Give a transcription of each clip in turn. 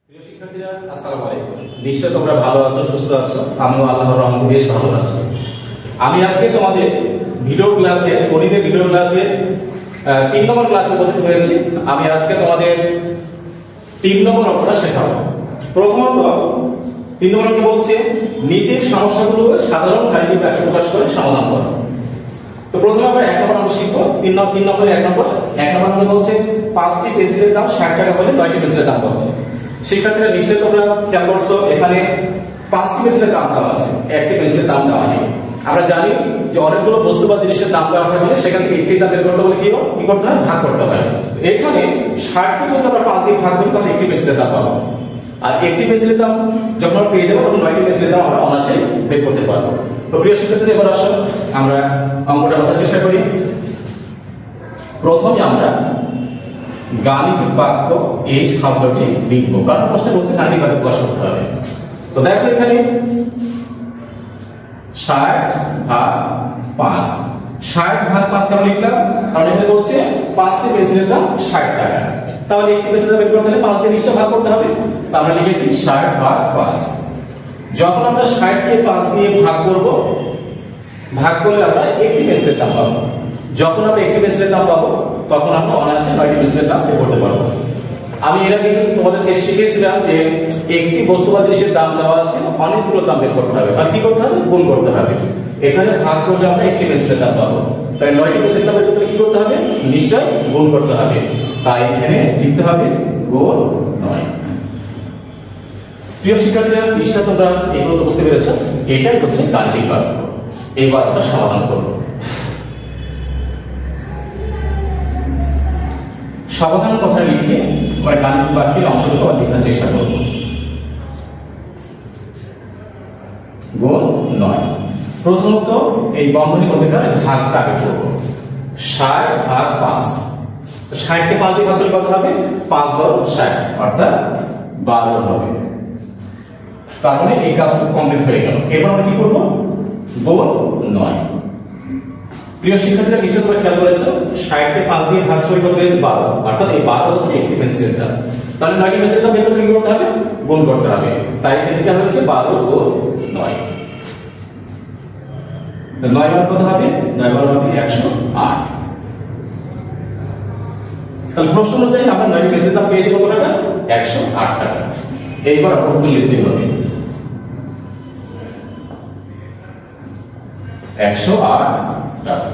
প্রিয় শিক্ষার্থীরা, আসসালামু আলাইকুম। নিশ্চয় তোমরা ভালো আছো, সুস্থ আছো। আমিও আল্লাহর রহমতে বেশ ভালো আছি। আমি আজকে তোমাদের গণিতের ভিডিও ক্লাসে 3 নম্বর ক্লাসে উপস্থিত হয়েছি। আমি আজকে তোমাদের 3 নম্বর অঙ্কটা শেখাবো। প্রথমত 3 নম্বর কি বলছে, নিচের সমস্যাগুলো সাধারণ গাণিতিক বাক্যে প্রকাশ করে সমাধান করো। তো প্রথমে আমরা 1 নম্বর অঙ্ক শিখবো। 3 নম্বরে 1 নম্বর অঙ্ক বলছে 5টি পেন্সিলের দাম 60 টাকা হলে 9টি পেন্সিলের দাম কত? শিক্ষার্থীরা নিশ্চয়ই তোমরা খেয়াল করছো, এখানে 5টি পেন্সিলের দাম দেওয়া আছে, একটি পেন্সিলের দাম দেওয়া নেই। আমরা জানি যে অনেকগুলো বস্তু বা জিনিসের দাম দেওয়া থাকলে সেখান থেকে একটি দাম বের করতে হলে কি করতে হয়? ভাগ করতে হয়। এখানে 60কে যদি আমরা 5 দিয়ে ভাগ করি তাহলে একটি পেন্সিলের দাম পাবো। আর একটি পেন্সিলের দাম যখন আমরা পেয়ে যাবো তখন 9টি পেন্সিলের দাম আমরা অনায়াসেই বের করতে পারবো। তো প্রিয় শিক্ষার্থীরা, এবার আসো আমরা অঙ্কটা বোঝার চেষ্টা করি। প্রথমে আমরা গাণিতিক বাক্য এই শব্দটি লিখব, কারণ প্রশ্নে বলছে গাণিতিক বাক্য প্রকাশ করতে হবে। তো দেখো এখানে 60 ভাগ 5, 60 ভাগ 5 কেমন লিখলাম? কারণ এখানে বলছে 5টি পেন্সিলের দাম 60 টাকা, তাহলে একটি পেন্সিলের দাম বের করতে হলে 5 দিয়ে নিশ্চয় ভাগ করতে হবে। তো আমরা লিখেছি 60 ভাগ 5। যখন আমরা 60 কে 5 দিয়ে ভাগ করব, ভাগ করলে আমরা একটি পেন্সিলের দাম পাবো। যখন আমরা একটি পেন্সিলের দাম পাবো তখন আমরা অনায়াসে 9টি পেন্সিলের দাম বের করতে পারবো। আমি এর আগে তোমাদেরকে শিখিয়েছিলাম যে একটি বস্তু বা জিনিসের দাম দেওয়া আছে, অনেকগুলো দাম বের করতে হবে, আর কি করতে হবে? গুণ করতে হবে। এখানে ভাগ করলে আমরা একটি পেন্সিলের দাম পাবো, তাই 9টি পেন্সিলের দাম বের করতে কি করতে হবে? নিশ্চয় গুণ করতে হবে। তাই এখানে লিখতে হবে গুণ 9। প্রিয় শিক্ষার্থীরা, নিশ্চয় তোমরা এগুলো তো বুঝতে পেরেছো, এটাই হচ্ছে গাণিতিক বাক্য। এবার আমরা সমাধান করব। সমাধান কথা লিখে আমরা গাণিতিক বাক্যের অংশটুকু লেখার চেষ্টা করব। গুণ 9। প্রথমত এই বন্ধনীর মধ্যেকার ভাগটা আগে করব। 60 ভাগ 5, 60 কে 5 দিয়ে ভাগ করলে কত হবে? 5 × 60 অর্থাৎ 12 হবে। তার মানে এই কাজটা কমপ্লিট হয়ে গেল। এবার আমরা কি করব? গুণ 9। প্রিয় শিক্ষার্থীরা, নিশ্চয় তোমরা খেয়াল করেছো 60 কে 5 দিয়ে ভাগ করে কত হয়েছে? 12, অর্থাৎ এই 12 হচ্ছে একটি পেন্সিলের দাম। তাহলে 9টি পেন্সিলের দাম বের করতে কি করতে হবে? গুণ করতে হবে। তাই এখানে হচ্ছে 12 গুণ 9। 9 বার কত হবে? 9 বার হবে 108। তাহলে প্রশ্ন অনুযায়ী আমরা 9টি পেন্সিলের দাম পেয়েছি কত টাকা? 108 টাকা। এইবার আমরা উত্তর লিখতে হবে 108 টাকা।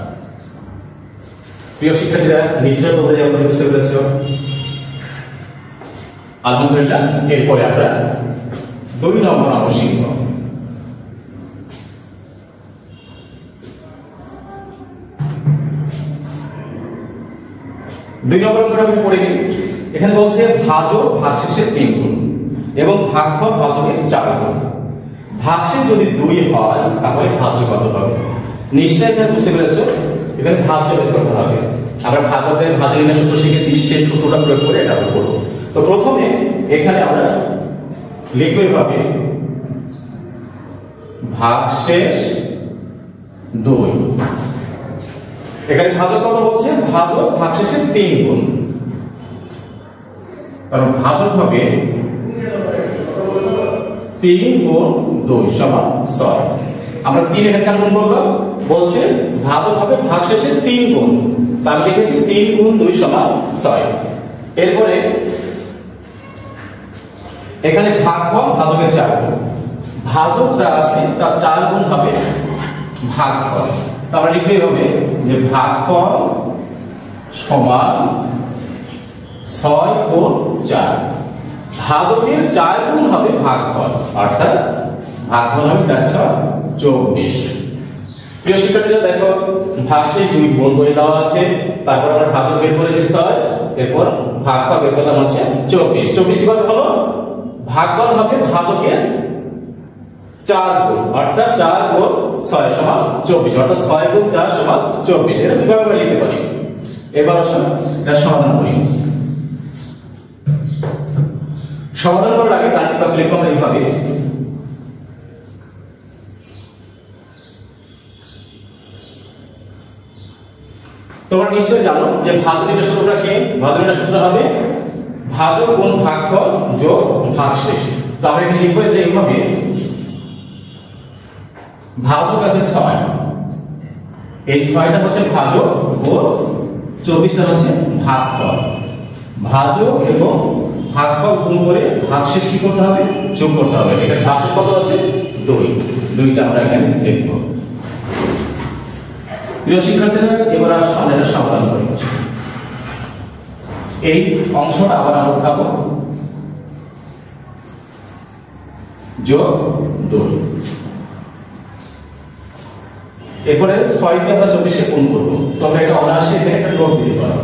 প্রিয় শিক্ষার্থীরা, নিশ্চয় তোমরা যেমন বুঝতে পেরেছো, আলহামদুলিল্লাহ। এরপরে আমরা 2 নম্বর অঙ্ক শিখব। 2 নম্বর অঙ্কটা আমি পড়ে নিই। এখানে বলছে ভাজক ভাগশেষের 3 গুণ এবং ভাগফল ভাজকের 4 গুণ। ভাগশেষ যদি 2 হয় তাহলে ভাজ্য কত হবে? নিশ্চয়ই এটা বুঝতে পেরেছো, এখানে ভাজ্য বের করতে হবে। আমরা ভাগকের ভাজনীয় সূত্র শিখেছি, সেই সূত্রটা প্রয়োগ করে এটা আমরা করব। তো প্রথমে এখানে আমরা লিখব এভাবে ভাগশেষ 2। এখানে ভাজক কত বলছে? ভাজক ভাগশেষের 3 গুণ, কারণ ভাজক হবে 3 গুণ 2 সমান 6। আমরা 3 এখানে কেন গুণ করলাম? বলছে ভাজক হবে ভাগশেষের 3 গুণ, তাহলে লিখেছি 3 গুণ 2 সমান 6। এরপরে এখানে ভাগফল ভাজকের 4 গুণ। ভাজক যা আছে তার 4 গুণ হবে ভাগফল। তাহলে লিখতেই হবে যে ভাগফল সমান 6 গুণ 4। ভাজকের 4 গুণ হবে ভাগফল, অর্থাৎ ভাগফল হবে 4 × 6 = 24। প্রিয় শিক্ষার্থীরা, দেখো ভাগশেষ 2 গুণ করে দেওয়া আছে, তারপর আমরা ভাজক বের করেছি 6, এরপর ভাগফল বের করলাম হচ্ছে 24। 24 কিভাবে হলো? ভাগফল হবে ভাজকের 4 গুণ, অর্থাৎ 4 গুণ 6 সমান 24, অর্থাৎ 6 গুণ 4 সমান 24। এটা কিভাবে আমরা লিখতে পারি? এবার আসুন এটা সমাধান করি। সমাধান করার আগে গাণিতিক বাক্য লিখব আমরা এইভাবে। তোমরা নিশ্চয়ই জানো যে ভাজনীয় সূত্রটা কি? ভাজনীয় সূত্র হবে ভাজক গুণ ভাগফল যোগ ভাগশেষ। তো আমরা এখানে লিখবো যে এইভাবে ভাজক আছে 6, এই 6টা হচ্ছে ভাজক ও 24টা হচ্ছে ভাগফল। ভাজক এবং ভাগফল গুণ করে ভাগশেষ কি করতে হবে, যোগ করতে হবে। এখানে ভাগশেষ কত আছে 2, 2টা আমরা এখানে লিখব। প্রিয় শিক্ষার্থীরা, এবার আমরা এটা সমাধান করি। এই অংশটা আবার আমরা উঠাবো, যোগ 2, এরপরে 6 দিয়ে আমরা 24 গুণ করব। তবে এটা অনায়াসে এখানে একটা লোড দিতে পারো।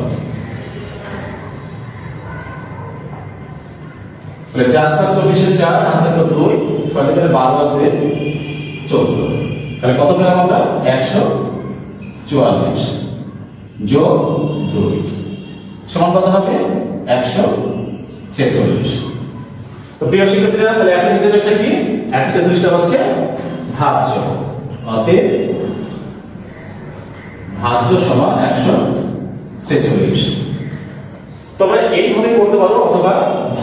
তাহলে 4 7 24 4 হাতে 2, 6 দিয়ে 12 হাতে 14। তাহলে কত পেলাম আমরা 144 যোগ 2 সমান কত হবে 146। তো প্রিয় শিক্ষার্থীরা, তাহলে 146টা কি, 146টা হচ্ছে ভাজ্য। অতএব ভাজ্য সমান 146। তোমরা এইভাবে করতে পারো, অথবা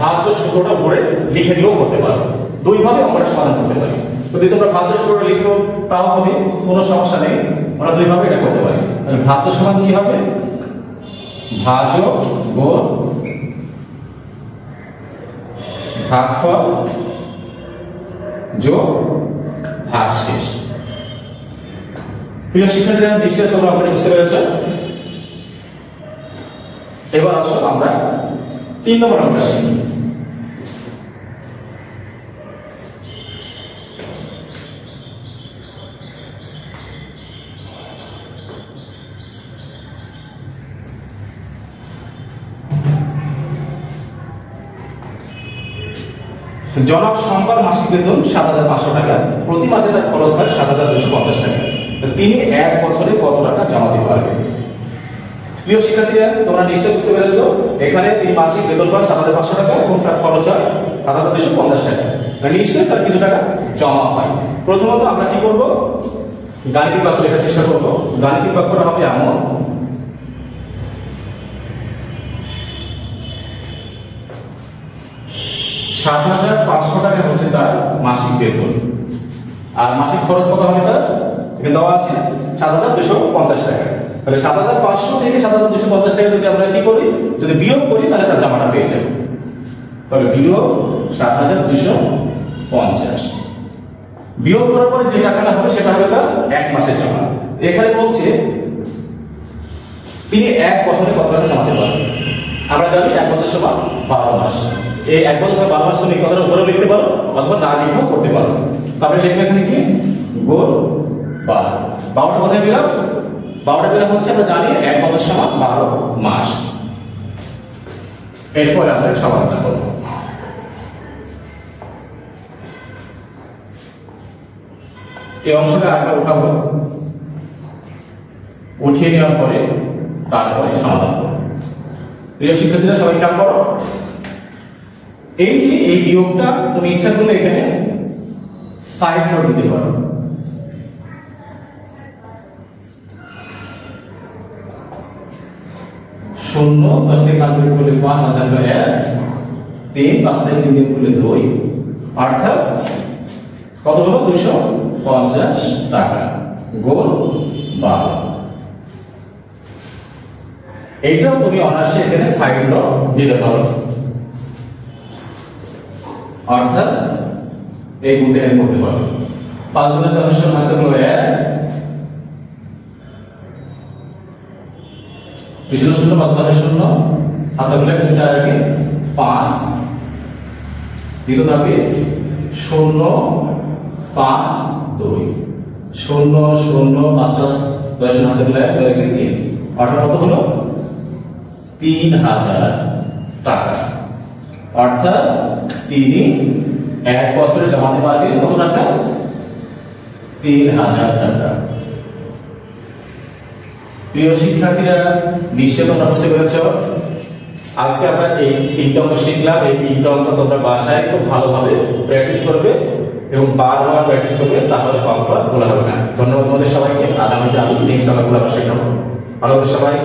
ভাজ্য সূত্রটা পড়ে লিখে দিয়েও করতে পারো। দুইভাবে আমরা সমাধান করতে পারি। যদি তোমরা ভাজ্য সূত্রটা লিখো তাও হবে, কোনো সমস্যা নেই, আমরা দুইভাবে এটা করতে পারি। তাহলে ভাজ্য সমান কি হবে, ভাজক গুণ ভাগফল যোগ ভাগশেষ। প্রিয় শিক্ষার্থীরা, নিশ্চয়ই তোমরা আমাকে বুঝতে পেরেছ। এবার আসো আমরা 3 নম্বর অঙ্কটা শিখি। জনক সোমবার মাসিক বেতন 7,500 টাকা, প্রতি মাসে তার খরচ হয় 7,250 টাকা। তিনি 1 বছরে কত টাকা জমা দিতে পারবেন? প্রিয় শিক্ষার্থীরা, তোমরা নিশ্চয়ই বুঝতে পেরেছো, এখানে তিনি মাসিক বেতন পান 7,500 টাকা এবং তার খরচ হয় 7,250 টাকা। নিশ্চয়ই তার কিছু টাকা জমা হয়। প্রথমত আমরা কি করব, গাণিতিক বাক্য লেখার চেষ্টা করব। গাণিতিক বাক্যটা হবে এমন, 7,500 টাকা হচ্ছে তার মাসিক বেতন, আর মাসিক খরচ কত হবে তার, এখানে দেওয়া আছে 7,250 টাকা। তাহলে 7,500 থেকে 7,250 টাকা যদি আমরা কি করি, যদি বিয়োগ করি, তাহলে তার জমাটা পেয়ে যাবে। তাহলে বিয়োগ 7,250, বিয়োগ করার পরে যে টাকাটা হবে সেটা হবে তার 1 মাসের জমা। এখানে বলছে তিনি 1 বছরে কত টাকা জমাতে পারবেন। আমরা জানি 1 বছর সমান 12 মাস। এই 1 বছর 12 মাস তুমি কথার উপরে লিখতে পারো, অথবা না লিখেও করতে পারো। তারপরে লিখবে এখানে কি, গুণ 12। 12টা কোথায় পেলাম, 12টা পেলাম হচ্ছে আমরা জানি 1 বছর সমান 12 মাস। এরপরে আমরা সমাধান করব। এই অংশটা আরেকবার উঠাবো, উঠিয়ে নেওয়ার পরে তারপরে সমাধান করব। প্রিয় শিক্ষার্থীরা, সবাই খেয়াল করো, এই যে এই বিয়োগটা তুমি ইচ্ছা করলে এখানে সাইড নোট দিতে পারো। শূন্য 10 থেকে 5 বিয়োগ করলে 5,001, 3 5 থেকে 3 বিয়োগ করলে 2, অর্থাৎ কত হলো 250 টাকা গুণ 12। এইটাও তুমি অনায়াসে এখানে সাইড নোট দিতে পারো, অর্থাৎ এই গুণটা করতে পারো। 5 গুণে 10 হাতে হলো 1, 0 0 5 0 হাতে হলো 4 আগে 5, দ্বিতীয় ধাপে 0 5 2, 0 0 5 10 হাতে হলো 1 আগে 3, অর্থাৎ কত হলো 3,000 টাকা। অর্থাৎ তিনি 1 বছরে জমাতে পারবেন কত টাকা, 3,000 টাকা। প্রিয় শিক্ষার্থীরা, নিশ্চয় তোমরা বুঝতে পেরেছ। আজকে আমরা এই 3টা অঙ্ক শিখলাম। এই 3টা অঙ্ক তোমরা বাসায় খুব ভালোভাবে প্র্যাকটিস করবে এবং বারবার প্র্যাকটিস করবে, তাহলে অঙ্ক ভুল হবে না। ধন্যবাদ তোমাদের সবাইকে। আগামীতে আমি নেক্সট অঙ্কগুলো শেখাবো। ভালো সবাই।